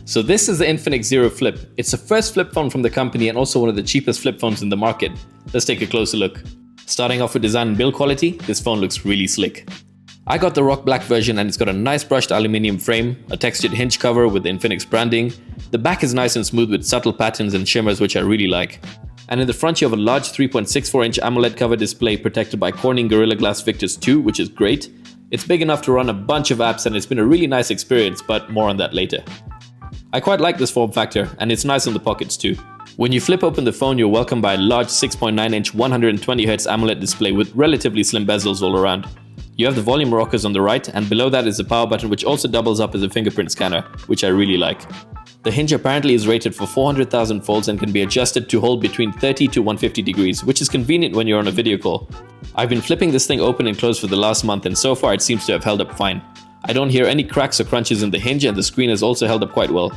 So this is the Infinix Zero Flip. It's the first flip phone from the company and also one of the cheapest flip phones in the market. Let's take a closer look. Starting off with design and build quality, this phone looks really slick. I got the rock black version and it's got a nice brushed aluminium frame, a textured hinge cover with the Infinix branding. The back is nice and smooth with subtle patterns and shimmers which I really like. And in the front you have a large 3.64-inch AMOLED cover display protected by Corning Gorilla Glass Victus 2, which is great. It's big enough to run a bunch of apps and it's been a really nice experience, but more on that later. I quite like this form factor, and it's nice on the pockets too. When you flip open the phone, you're welcomed by a large 6.9-inch 120Hz AMOLED display with relatively slim bezels all around. You have the volume rockers on the right, and below that is the power button which also doubles up as a fingerprint scanner, which I really like. The hinge apparently is rated for 400,000 folds and can be adjusted to hold between 30 to 150 degrees, which is convenient when you're on a video call. I've been flipping this thing open and closed for the last month and so far it seems to have held up fine. I don't hear any cracks or crunches in the hinge and the screen has also held up quite well.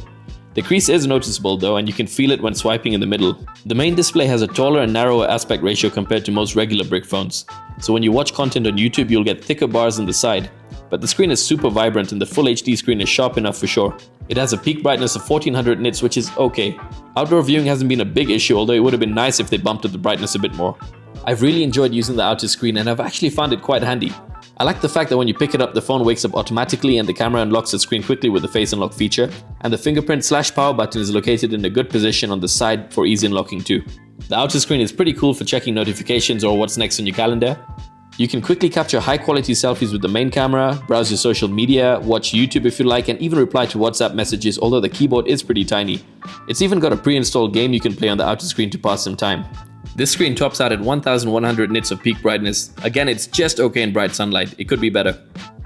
The crease is noticeable though and you can feel it when swiping in the middle. The main display has a taller and narrower aspect ratio compared to most regular brick phones. So when you watch content on YouTube you'll get thicker bars on the side. But the screen is super vibrant and the full HD screen is sharp enough for sure. It has a peak brightness of 1400 nits which is okay. Outdoor viewing hasn't been a big issue, although it would have been nice if they bumped up the brightness a bit more. I've really enjoyed using the outer screen and I've actually found it quite handy. I like the fact that when you pick it up the phone wakes up automatically and the camera unlocks the screen quickly with the face unlock feature, and the fingerprint/power button is located in a good position on the side for easy unlocking too. The outer screen is pretty cool for checking notifications or what's next on your calendar. You can quickly capture high quality selfies with the main camera, browse your social media, watch YouTube if you like, and even reply to WhatsApp messages, although the keyboard is pretty tiny. It's even got a pre-installed game you can play on the outer screen to pass some time. This screen tops out at 1100 nits of peak brightness. Again, it's just okay in bright sunlight, it could be better.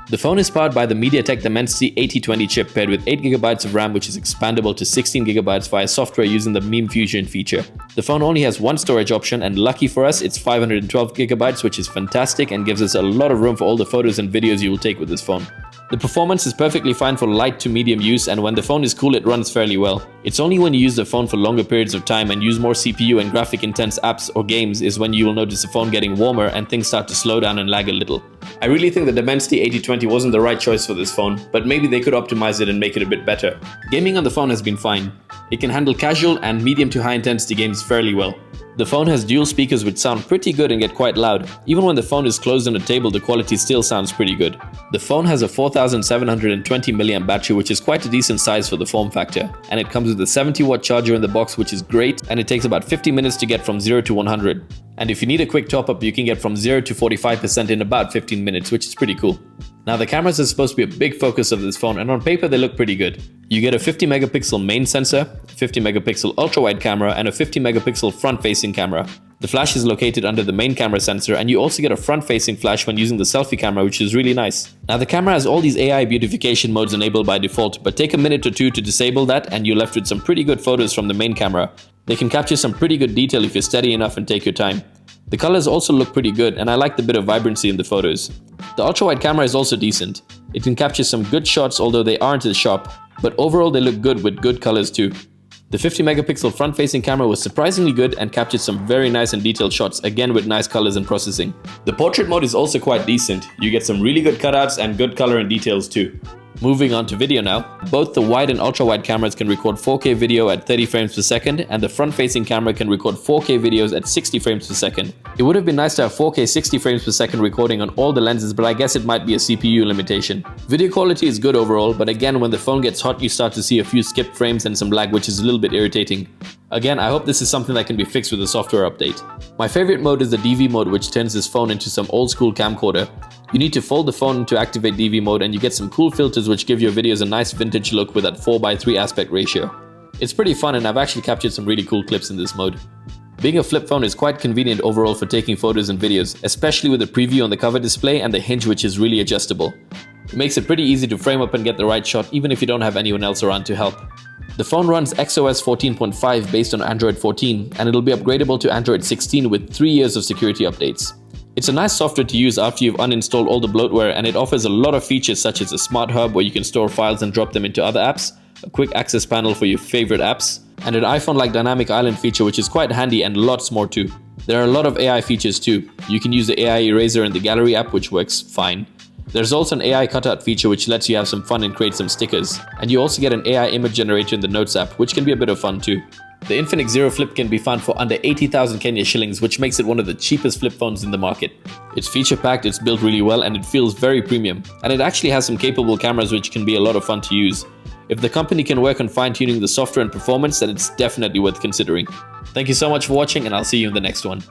The phone is powered by the MediaTek Dimensity 8020 chip paired with 8GB of RAM which is expandable to 16GB via software using the Meme Fusion feature. The phone only has one storage option and lucky for us it's 512GB which is fantastic and gives us a lot of room for all the photos and videos you will take with this phone. The performance is perfectly fine for light to medium use and when the phone is cool it runs fairly well. It's only when you use the phone for longer periods of time and use more CPU and graphic intense apps or games is when you will notice the phone getting warmer and things start to slow down and lag a little. I really think the Dimensity 8020 wasn't the right choice for this phone, but maybe they could optimize it and make it a bit better. Gaming on the phone has been fine. It can handle casual and medium to high intensity games fairly well. The phone has dual speakers which sound pretty good and get quite loud. Even when the phone is closed on a table, the quality still sounds pretty good. The phone has a 4720 mAh battery which is quite a decent size for the form factor, and it comes with a 70-watt charger in the box which is great, and it takes about 50 minutes to get from 0 to 100. And if you need a quick top up, you can get from 0 to 45% in about 15 minutes, which is pretty cool. Now the cameras are supposed to be a big focus of this phone and on paper they look pretty good. You get a 50 megapixel main sensor, 50 megapixel ultra wide camera and a 50 megapixel front facing camera. The flash is located under the main camera sensor and you also get a front facing flash when using the selfie camera which is really nice. Now the camera has all these AI beautification modes enabled by default, but take a minute or two to disable that and you're left with some pretty good photos from the main camera. They can capture some pretty good detail if you're steady enough and take your time. The colors also look pretty good and I like the bit of vibrancy in the photos. The ultra-wide camera is also decent. It can capture some good shots although they aren't as sharp, but overall they look good with good colors too. The 50 megapixel front-facing camera was surprisingly good and captured some very nice and detailed shots, again with nice colors and processing. The portrait mode is also quite decent. You get some really good cutouts and good color and details too. Moving on to video now, both the wide and ultra-wide cameras can record 4K video at 30 frames per second and the front-facing camera can record 4K videos at 60 frames per second. It would have been nice to have 4K 60 frames per second recording on all the lenses, but I guess it might be a CPU limitation. Video quality is good overall, but again when the phone gets hot you start to see a few skipped frames and some lag which is a little bit irritating. Again, I hope this is something that can be fixed with a software update. My favorite mode is the DV mode which turns this phone into some old school camcorder. You need to fold the phone to activate DV mode and you get some cool filters which give your videos a nice vintage look with that 4:3 aspect ratio. It's pretty fun and I've actually captured some really cool clips in this mode. Being a flip phone is quite convenient overall for taking photos and videos, especially with the preview on the cover display and the hinge which is really adjustable. It makes it pretty easy to frame up and get the right shot even if you don't have anyone else around to help. The phone runs XOS 14.5 based on Android 14 and it'll be upgradable to Android 16 with 3 years of security updates. It's a nice software to use after you've uninstalled all the bloatware and it offers a lot of features such as a smart hub where you can store files and drop them into other apps, a quick access panel for your favorite apps, and an iPhone-like dynamic island feature which is quite handy and lots more too. There are a lot of AI features too. You can use the AI eraser in the gallery app which works fine. There's also an AI cutout feature which lets you have some fun and create some stickers. And you also get an AI image generator in the Notes app, which can be a bit of fun too. The Infinix Zero Flip can be found for under 80,000 Kenya shillings, which makes it one of the cheapest flip phones in the market. It's feature packed, it's built really well, and it feels very premium. And it actually has some capable cameras which can be a lot of fun to use. If the company can work on fine-tuning the software and performance, then it's definitely worth considering. Thank you so much for watching, and I'll see you in the next one.